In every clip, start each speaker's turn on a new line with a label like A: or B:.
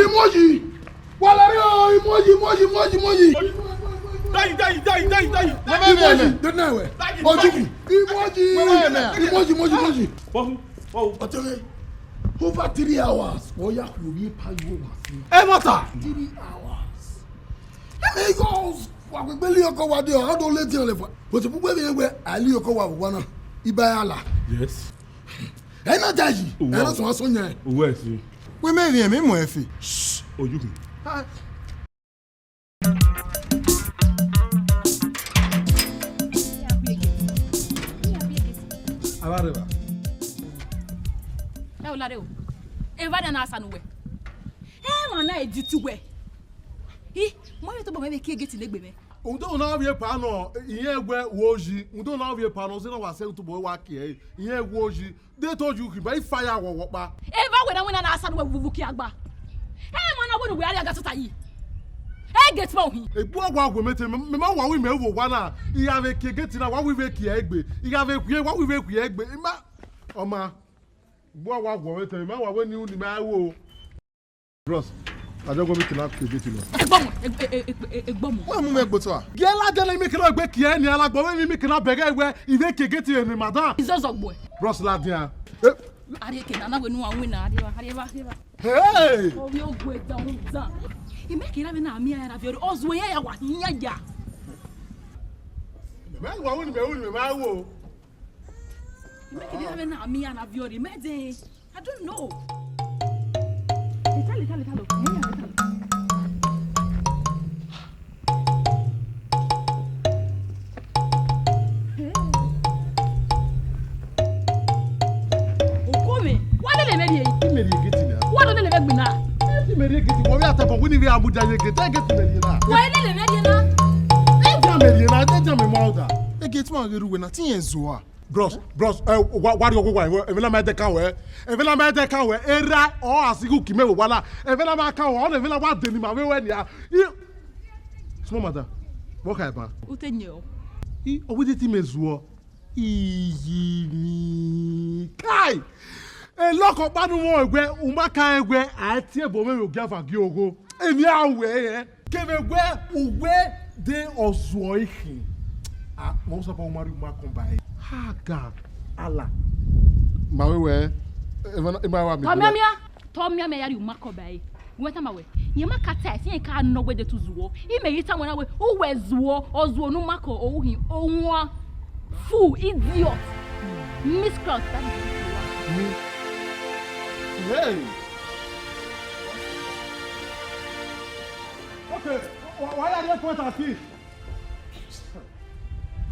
A: Emoji. Walario, emoji.
B: Die.
A: Emoji. Wow. Over 3 hours. Oh, yeah, you pay you.
B: Hey, Mata.
A: 3 hours. Hey, goes. What we believe go what there? How don't let you live? But you go where Ali go one. Ibayala.
B: Yes.
A: Hey, na jaji. Hey, na so asonya.
B: Where is he?
A: We me bien, me mo efi.
B: Shh. Oh, you.
A: Abareba.
C: E olare o. E va na asa no we. E ma na editu we. Mo ye to bo me ke geti legbe me.
A: Undo na wie pa no, iye egwe woji. Undo na wie pa no se na wa se to bo wa ke. Iye egwe woji. They told you ki by fire wo pa.
C: E va we na asa no we vuvu ki agba. E ma na wo we ari aga tota yi. E get mo hi.
A: E bu agwa agwo mete me ma wa we me wo wa na. Iya ve ke geti na wa we ve ki egbe. Iya ve ku wa we ve ku egbe. Ma oma bu agwa agwo mete me ma wa we ni uni ma wo. Bros. Ajogo mi kila ke geti lo.
C: Egbomo.
A: Wa mu me gbo to a. Gela de mi kila egbe ki eni alagbo we mi kila bege egbe ive ke geti eni madam.
C: Izozogbo.
A: Bros la dia.
C: Ari ke na we nu anwe na ari ba.
A: Hey!
C: O mi ogwe down. I make it na mi ya raviori. Ozwe ya wa hinya ja.
A: Me wa woni me ma wo.
C: I make it na mi ya raviori. Me dey. I don't know. Tell.
A: Bros, what you go? Evela ma de kan we. Era o asigu kime wo wala. Evela ma kan o, evela wa de ni ma we ni a. Small matter. What kai ba?
C: Utenyo.
A: O we ti mezuo. Iyi kai. E loko panu mo egwe, umaka egwe ati ebo me ogia fa gi ogo. Emi awe keme gwe uwe de ozuo ihin. Ah, mo so pa o mari ma kon bai. Ha God, Allah. Mawe, eba wa mi.
C: Tomia me yari umako bai. Weta mawe. Yema kata esi ka no we de tuzuo. Ime yita wona we uwe zuo, ozuo no mako ohi onwa. Fool, idiot. Miscross that is.
A: Hey. Okay, why are you pointing at me?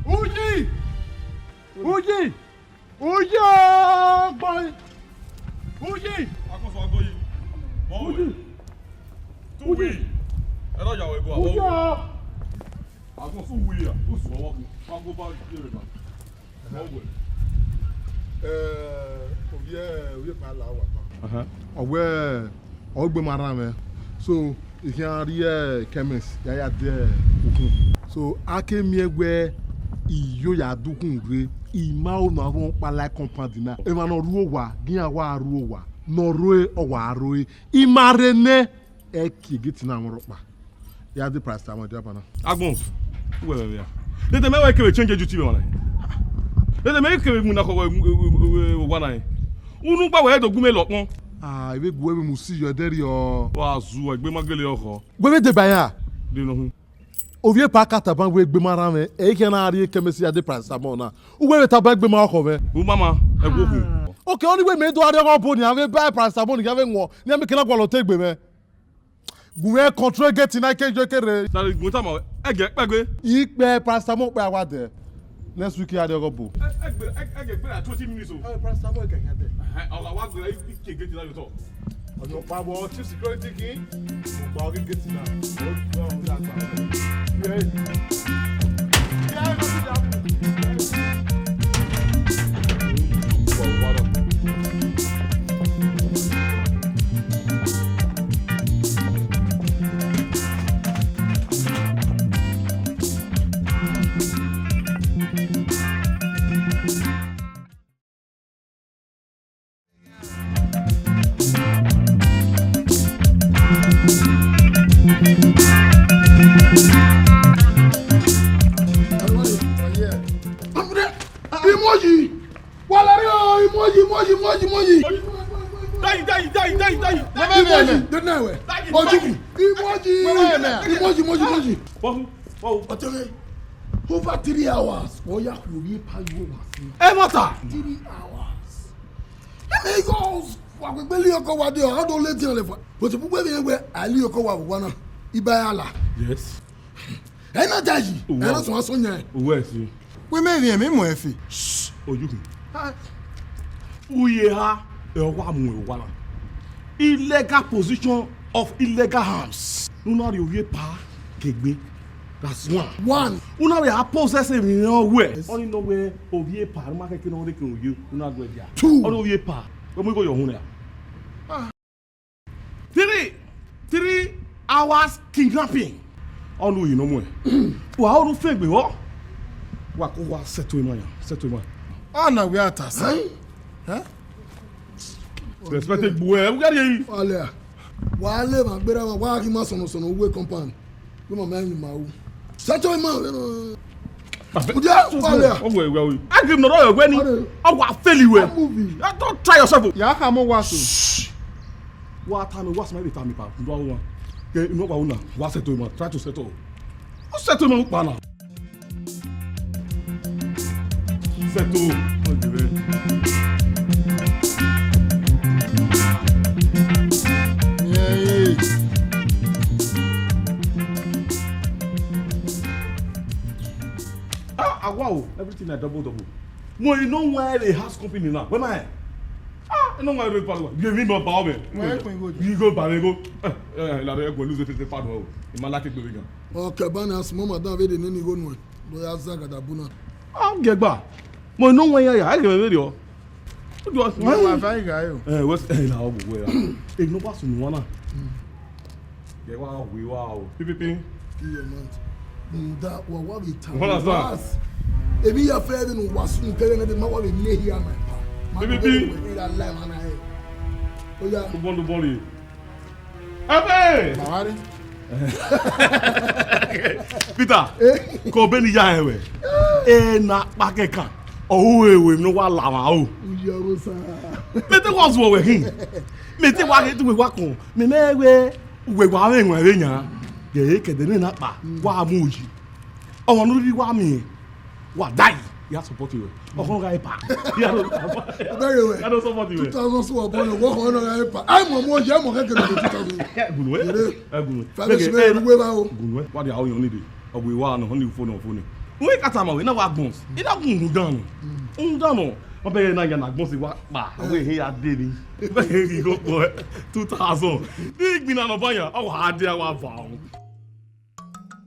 A: Uji! Boy! Uji!
B: Akoso agoyi. Boy. Tuwi. Era ya we go.
A: Uji!
B: Akoso wi ya. Oso wo ku. Wa go ba yere ba. Boy.
A: Oye pa la wa pa. Owe ogbe mara me. So, you can read chemist ya de okun. So, akemi egbe iyo ya dukun re ima o na won pa like compound na e ma no ruo wa gin awa ruo wa no roe o wa roe imare ne e ki giti na won ropa ya the price am do na
B: Agbon we ya de me we ke change duty be wona de me ke mu na ko wa na unu gba we dogun me lopon
A: ibe gbo mi mu si yo deri o
B: wa zu egbe magele oko
A: gbe de bayan
B: de no hu
A: ovie pa kata ban we gbe mara me e ke na ari kemesi ya de price am na we ta ban gbe ma oko me
B: o mama egbogun
A: okay only we me do ari oko bo ni ave buy price am ni ave won ni am ke na gwa lo te gbe me gwe control get na ke jo kere
B: sare gun ta ma ege pegbe
A: ipe price am pe awa de next week ya de oko bo
B: ege pe 20 minutes o
A: price am ke ya de
B: ala wa gbe ke get na yo to
A: ọjọ́ pàbọ̀ chief security kí ọgbà orí gẹ̀ẹ́sì náà ó gbọ́ ọ̀rọ̀ àgbà rẹ̀ yẹ́ ló ti dàbò.
D: Over 3 hours. Oh, yeah, you'll be paying
B: Hey, matter.
D: 3 hours. Hey, goes. What we believe go what they are. Don't let you live. But the people where I live go one. Ibayala.
B: Yes.
D: And not Jaji. And that's what's on here.
B: Where is he?
D: We may be a memo.
B: Shh. Oh, you can. We are a illegal possession of illegal arms. You know you pa kegbe. That's one. You know we are possessing in nowhere. Only nowhere ovie pa. No market no dey kill you. You know go there.
D: Two.
B: Only ovie pa. When we go your home there. 3 hours kidnapping. Only you no more. Wa how do fake be what? Wa ko wa settle man.
D: Ah na we at us. Huh?
B: Respected boy. We got you.
D: Wale. Wale ma gbera wa ki ma sono we compound. We ma man ma wo. Settle man.
B: I give no royal when I was fairly well. Don't try yourself.
A: Ya ka mo wa so.
B: What time was my time pa? Do one. Okay, no wa una. Wa settle man. Try to settle. Who settle man pa na? Settle. Wow, everything I double. No, you know where the house company now. Where am I? You know where the power. You give me my power.
D: Where can you go?
B: You go back, go. La règle go lose the power. Il m'a laqué de
D: Okay, bana as mama don ve de neni go no. Do ya zaga da buna.
B: Get back. Mo no where ya. I give video.
A: Wa fa ga yo.
B: What's na o bo ya. E no pass no wana. Get wa we wow. Pipi.
D: Your man. That what we tell.
B: What is that?
D: If you are fair in was telling them what we lay here my pa.
B: Pipi.
D: Oh yeah.
B: Who won the ball? Hey!
A: Mawari.
B: Peter, ko Beni ya ewe. Na pakeka. Oh we no wa la ma o.
D: Ujarosa.
B: Mete was wo we hin. Mete wa ke tu we wa kon. Me we wa we nwa we nya. Ye ke de na pa. Wa muji. O no ri wa mi. Wa die. You support you. O kon ga pa.
D: Very well.
B: I don't support you.
D: 2000 so upon wo kon na ga pa. Ai mo je mo ke ke 2000.
B: Gunwe. Gunwe.
D: Fa se me we ba o.
B: Gunwe. What the how you need it? O we wa no honey phone. We kata ma we na wa gbons. E da gun dan. Dan no. Wọ́n bẹ̀rẹ̀ náà yẹn àgbọ̀n sí wa pa àwọn èhè adé ni bẹ́ẹ̀ ni kò pọ̀ 2000 bí ìgbìnà ọ̀bọ̀n yẹn ọ̀wọ̀ adé wa fà ọ́n.